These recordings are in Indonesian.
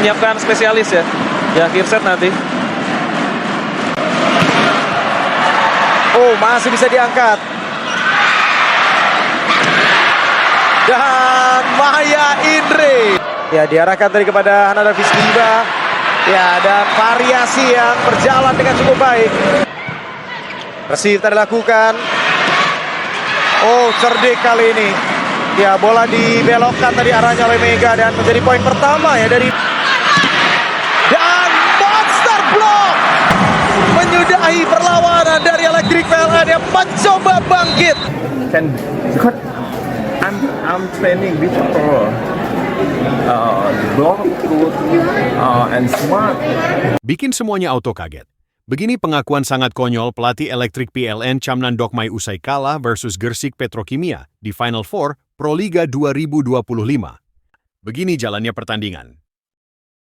menyiapkan spesialis ya di akhir set nanti. Oh, masih bisa diangkat. Dan Maya Indri. Ya, diarahkan tadi kepada Hanada Fiskiba. Ya, dan variasi yang berjalan dengan cukup baik. Receive tadi lakukan. Oh, cerdik kali ini. Ya, bola dibelokkan tadi arahnya oleh Mega dan menjadi poin pertama ya dari. Dan monster block menyudahi perlawanan dari Electric PLN yang mencoba bangkit. Because I'm training before block good and smart. Bikin semuanya auto kaget. Begini pengakuan sangat konyol pelatih Electric PLN Chamnan Dokmai usai kalah versus Gersik Petrokimia di Final Four Proliga 2025. Begini jalannya pertandingan.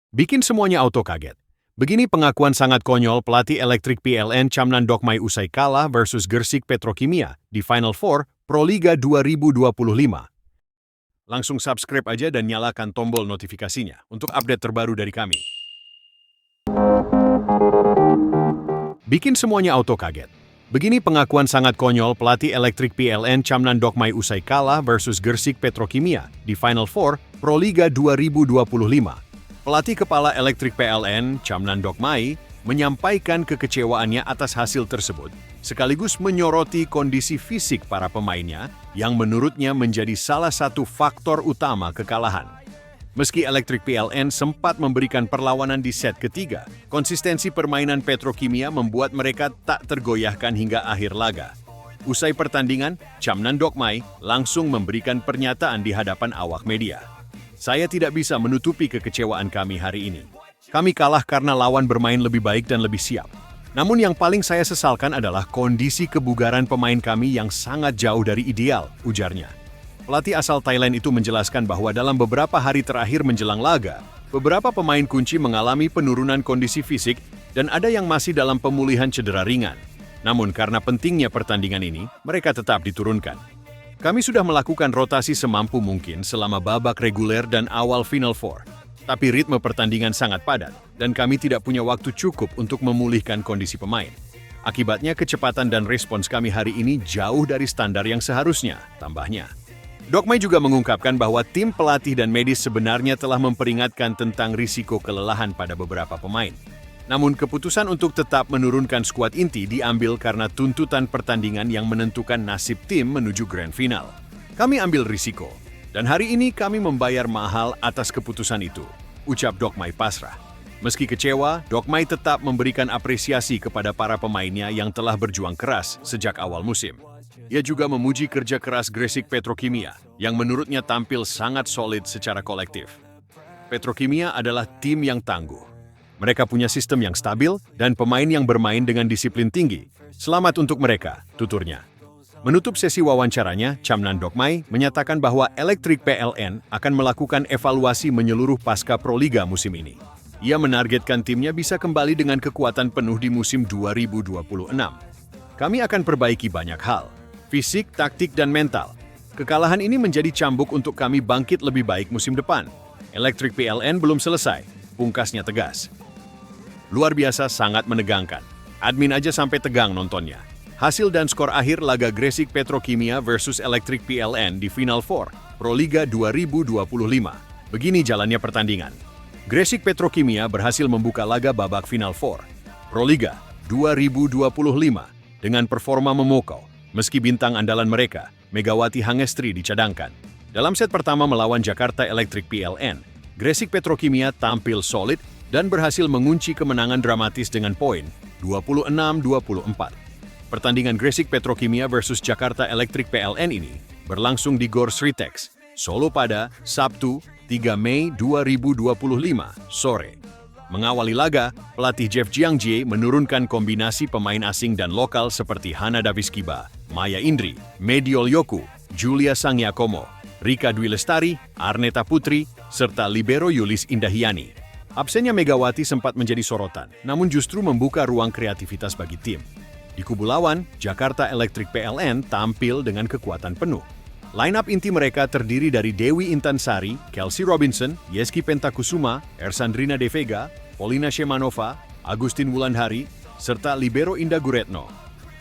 Bikin semuanya auto kaget. Begini pengakuan sangat konyol pelatih Electric PLN Chamnan Dokmai usai kalah versus Gersik Petrokimia di Final Four Proliga 2025. Langsung subscribe aja dan nyalakan tombol notifikasinya untuk update terbaru dari kami. Bikin semuanya auto kaget. Begini pengakuan sangat konyol pelatih Electric PLN Chamnan Dokmai usai kalah versus Gersik Petrokimia di Final Four Proliga 2025. Pelatih kepala Electric PLN Chamnan Dokmai menyampaikan kekecewaannya atas hasil tersebut, sekaligus menyoroti kondisi fisik para pemainnya yang menurutnya menjadi salah satu faktor utama kekalahan. Meski Electric PLN sempat memberikan perlawanan di set ketiga, konsistensi permainan Petrokimia membuat mereka tak tergoyahkan hingga akhir laga. Usai pertandingan, Chamnan Dokmai langsung memberikan pernyataan di hadapan awak media. Saya tidak bisa menutupi kekecewaan kami hari ini. Kami kalah karena lawan bermain lebih baik dan lebih siap. Namun yang paling saya sesalkan adalah kondisi kebugaran pemain kami yang sangat jauh dari ideal, ujarnya. Pelatih asal Thailand itu menjelaskan bahwa dalam beberapa hari terakhir menjelang laga, beberapa pemain kunci mengalami penurunan kondisi fisik dan ada yang masih dalam pemulihan cedera ringan. Namun karena pentingnya pertandingan ini, mereka tetap diturunkan. Kami sudah melakukan rotasi semampu mungkin selama babak reguler dan awal Final Four. Tapi ritme pertandingan sangat padat dan kami tidak punya waktu cukup untuk memulihkan kondisi pemain. Akibatnya kecepatan dan respons kami hari ini jauh dari standar yang seharusnya, tambahnya. Dokmai juga mengungkapkan bahwa tim pelatih dan medis sebenarnya telah memperingatkan tentang risiko kelelahan pada beberapa pemain. Namun keputusan untuk tetap menurunkan skuad inti diambil karena tuntutan pertandingan yang menentukan nasib tim menuju grand final. Kami ambil risiko, dan hari ini kami membayar mahal atas keputusan itu, ucap Dokmai pasrah. Meski kecewa, Dokmai tetap memberikan apresiasi kepada para pemainnya yang telah berjuang keras sejak awal musim. Ia juga memuji kerja keras Gersik Petrokimia, yang menurutnya tampil sangat solid secara kolektif. Petrokimia adalah tim yang tangguh. Mereka punya sistem yang stabil dan pemain yang bermain dengan disiplin tinggi. Selamat untuk mereka, tuturnya. Menutup sesi wawancaranya, Chamnan Dokmai menyatakan bahwa Electric PLN akan melakukan evaluasi menyeluruh pasca Proliga musim ini. Ia menargetkan timnya bisa kembali dengan kekuatan penuh di musim 2026. Kami akan perbaiki banyak hal. Fisik, taktik, dan mental. Kekalahan ini menjadi cambuk untuk kami bangkit lebih baik musim depan. Electric PLN belum selesai, pungkasnya tegas. Luar biasa, sangat menegangkan. Admin aja sampai tegang nontonnya. Hasil dan skor akhir laga Gersik Petrokimia versus Electric PLN di Final Four Proliga 2025. Begini jalannya pertandingan. Gersik Petrokimia berhasil membuka laga babak Final Four Proliga 2025 dengan performa memukau. Meski bintang andalan mereka, Megawati Hangestri dicadangkan. Dalam set pertama melawan Jakarta Electric PLN, Gersik Petrokimia tampil solid dan berhasil mengunci kemenangan dramatis dengan poin 26-24. Pertandingan Gersik Petrokimia versus Jakarta Electric PLN ini berlangsung di Gor Sritex, Solo pada Sabtu 3 Mei 2025 sore. Mengawali laga, pelatih Jeff Jiangjie menurunkan kombinasi pemain asing dan lokal seperti Hanada Fiskiba, Maya Indri, Mediol Yoku, Julia Sangyakomo, Rika Dwi Lestari, Arneta Putri, serta libero Yulis Indahiani. Absennya Megawati sempat menjadi sorotan, namun justru membuka ruang kreativitas bagi tim. Di kubu lawan, Jakarta Electric PLN tampil dengan kekuatan penuh. Line-up inti mereka terdiri dari Dewi Intansari, Kelsey Robinson, Yeski Pentakusuma, Ersandrina De Vega, Polina Shemanova, Agustin Wulandari, serta libero Indah Guretno.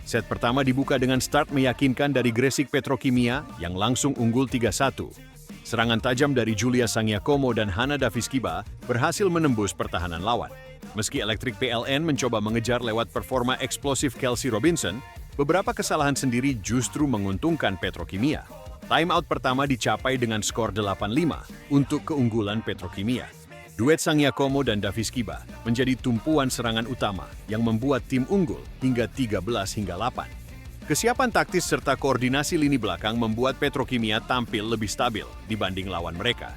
Set pertama dibuka dengan start meyakinkan dari Gresik Petrokimia yang langsung unggul 3-1. Serangan tajam dari Julia Sangyakomo dan Hana Daviskiba berhasil menembus pertahanan lawan. Meski Electric PLN mencoba mengejar lewat performa eksplosif Kelsey Robinson, beberapa kesalahan sendiri justru menguntungkan Petrokimia. Timeout pertama dicapai dengan skor 8-5 untuk keunggulan Petrokimia. Duet Sangyakomo dan Daviskiba menjadi tumpuan serangan utama yang membuat tim unggul hingga 13-8. Kesiapan taktis serta koordinasi lini belakang membuat Petrokimia tampil lebih stabil dibanding lawan mereka.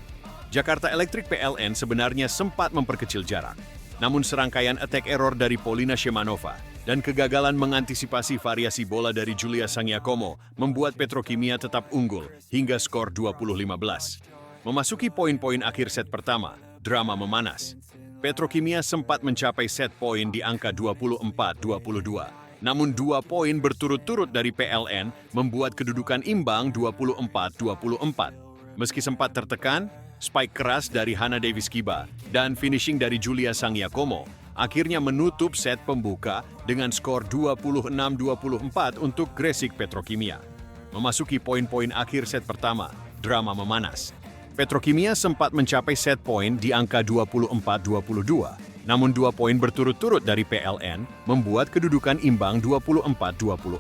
Jakarta Electric PLN sebenarnya sempat memperkecil jarak, namun serangkaian attack error dari Polina Shemanova dan kegagalan mengantisipasi variasi bola dari Julia Sangyakomo membuat Petrokimia tetap unggul hingga skor 20-15. Memasuki poin-poin akhir set pertama, drama memanas. Petrokimia sempat mencapai set poin di angka 24-22. Namun 2 poin berturut-turut dari PLN membuat kedudukan imbang 24-24. Meski sempat tertekan, spike keras dari Hana Daviskiba dan finishing dari Julia Sangyakomo akhirnya menutup set pembuka dengan skor 26-24 untuk Gresik Petrokimia. Memasuki poin-poin akhir set pertama, drama memanas. Petrokimia sempat mencapai set poin di angka 24-22, namun 2 poin berturut-turut dari PLN membuat kedudukan imbang 24-24.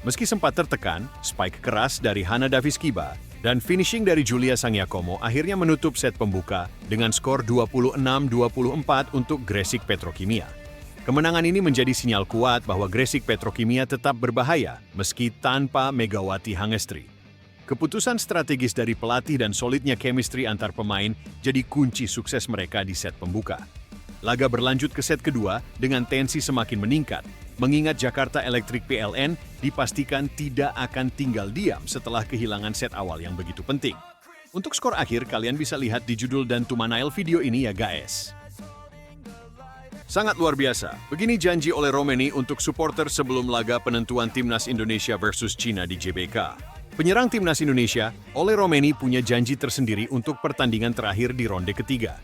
Meski sempat tertekan, spike keras dari Hana Daviskiba dan finishing dari Julia Sangyakomo akhirnya menutup set pembuka dengan skor 26-24 untuk Gresik Petrokimia. Kemenangan ini menjadi sinyal kuat bahwa Gresik Petrokimia tetap berbahaya meski tanpa Megawati Hangestri. Keputusan strategis dari pelatih dan solidnya chemistry antar pemain jadi kunci sukses mereka di set pembuka. Laga berlanjut ke set kedua dengan tensi semakin meningkat, mengingat Jakarta Electric PLN dipastikan tidak akan tinggal diam setelah kehilangan set awal yang begitu penting. Untuk skor akhir, kalian bisa lihat di judul dan thumbnail video ini ya guys. Sangat luar biasa, begini janji oleh Romeni untuk supporter sebelum laga penentuan Timnas Indonesia versus Cina di GBK. Penyerang Timnas Indonesia, Ole Romeni punya janji tersendiri untuk pertandingan terakhir di ronde ketiga.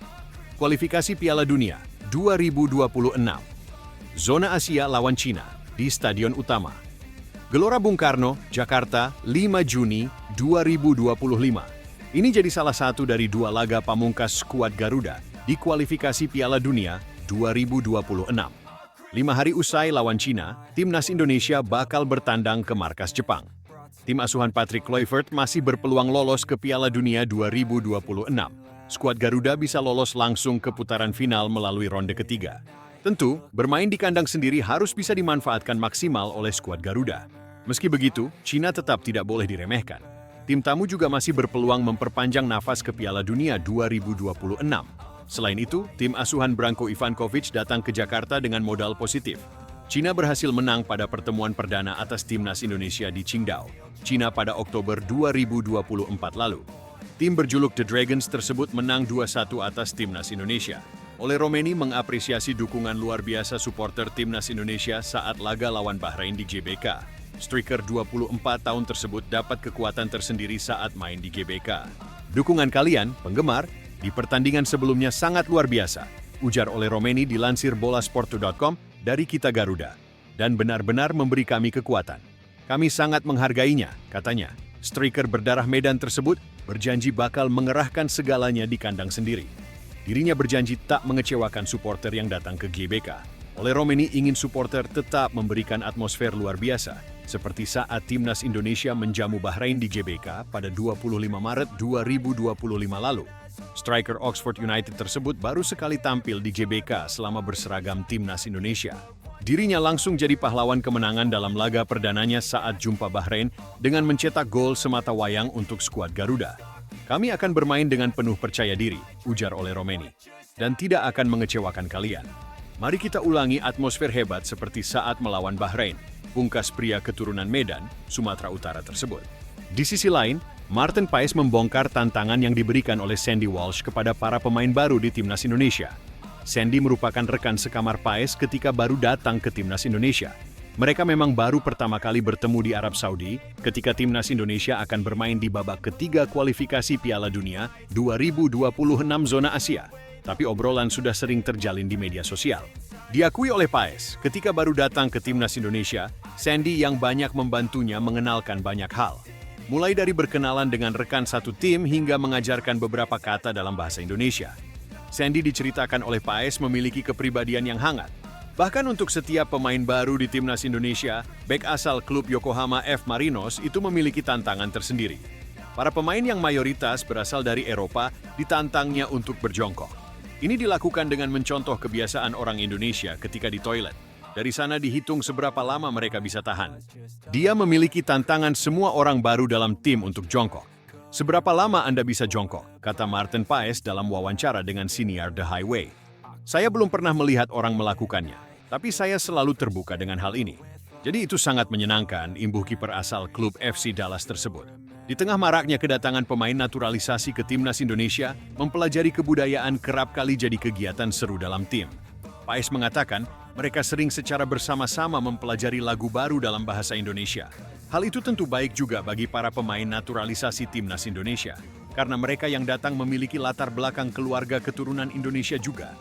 Kualifikasi Piala Dunia 2026. Zona Asia lawan Cina di Stadion Utama. Gelora Bung Karno, Jakarta, 5 Juni 2025. Ini jadi salah satu dari 2 laga pamungkas skuad Garuda di kualifikasi Piala Dunia 2026. 5 hari usai lawan Cina, Timnas Indonesia bakal bertandang ke markas Jepang. Tim asuhan Patrick Kluivert masih berpeluang lolos ke Piala Dunia 2026. Skuad Garuda bisa lolos langsung ke putaran final melalui ronde ketiga. Tentu, bermain di kandang sendiri harus bisa dimanfaatkan maksimal oleh skuad Garuda. Meski begitu, Cina tetap tidak boleh diremehkan. Tim tamu juga masih berpeluang memperpanjang nafas ke Piala Dunia 2026. Selain itu, tim asuhan Branko Ivankovic datang ke Jakarta dengan modal positif. Cina berhasil menang pada pertemuan perdana atas Timnas Indonesia di Qingdao, Cina pada Oktober 2024 lalu. Tim berjuluk The Dragons tersebut menang 2-1 atas Timnas Indonesia. Ole Romeni mengapresiasi dukungan luar biasa supporter Timnas Indonesia saat laga lawan Bahrain di GBK. Striker 24 tahun tersebut dapat kekuatan tersendiri saat main di GBK. Dukungan kalian, penggemar, di pertandingan sebelumnya sangat luar biasa, ujar Ole Romeni dilansir bolasport2.com dari Kita Garuda, dan benar-benar memberi kami kekuatan. Kami sangat menghargainya, katanya. Striker berdarah Medan tersebut berjanji bakal mengerahkan segalanya di kandang sendiri. Dirinya berjanji tak mengecewakan supporter yang datang ke GBK. Ole Romeni ingin supporter tetap memberikan atmosfer luar biasa, seperti saat Timnas Indonesia menjamu Bahrain di GBK pada 25 Maret 2025 lalu. Striker Oxford United tersebut baru sekali tampil di GBK selama berseragam Timnas Indonesia. Dirinya langsung jadi pahlawan kemenangan dalam laga perdananya saat jumpa Bahrain dengan mencetak gol semata wayang untuk skuad Garuda. Kami akan bermain dengan penuh percaya diri, ujar Ole Romeni, dan tidak akan mengecewakan kalian. Mari kita ulangi atmosfer hebat seperti saat melawan Bahrain, pungkas pria keturunan Medan, Sumatera Utara tersebut. Di sisi lain, Martin Paes membongkar tantangan yang diberikan oleh Sandy Walsh kepada para pemain baru di Timnas Indonesia. Sandy merupakan rekan sekamar Paes ketika baru datang ke Timnas Indonesia. Mereka memang baru pertama kali bertemu di Arab Saudi ketika timnas Indonesia akan bermain di babak ketiga kualifikasi Piala Dunia 2026 zona Asia. Tapi obrolan sudah sering terjalin di media sosial. Diakui oleh Paes, ketika baru datang ke timnas Indonesia, Sandy yang banyak membantunya mengenalkan banyak hal. Mulai dari berkenalan dengan rekan satu tim hingga mengajarkan beberapa kata dalam bahasa Indonesia. Sandy diceritakan oleh Paes memiliki kepribadian yang hangat. Bahkan untuk setiap pemain baru di timnas Indonesia, bek asal klub Yokohama F. Marinos itu memiliki tantangan tersendiri. Para pemain yang mayoritas berasal dari Eropa ditantangnya untuk berjongkok. Ini dilakukan dengan mencontoh kebiasaan orang Indonesia ketika di toilet. Dari sana dihitung seberapa lama mereka bisa tahan. Dia memiliki tantangan semua orang baru dalam tim untuk jongkok. Seberapa lama Anda bisa jongkok? Kata Martin Paes dalam wawancara dengan siniar The Highway. Saya belum pernah melihat orang melakukannya, tapi saya selalu terbuka dengan hal ini. Jadi itu sangat menyenangkan, imbuh kiper asal klub FC Dallas tersebut. Di tengah maraknya kedatangan pemain naturalisasi ke timnas Indonesia, mempelajari kebudayaan kerap kali jadi kegiatan seru dalam tim. Paes mengatakan, mereka sering secara bersama-sama mempelajari lagu baru dalam bahasa Indonesia. Hal itu tentu baik juga bagi para pemain naturalisasi timnas Indonesia, karena mereka yang datang memiliki latar belakang keluarga keturunan Indonesia juga.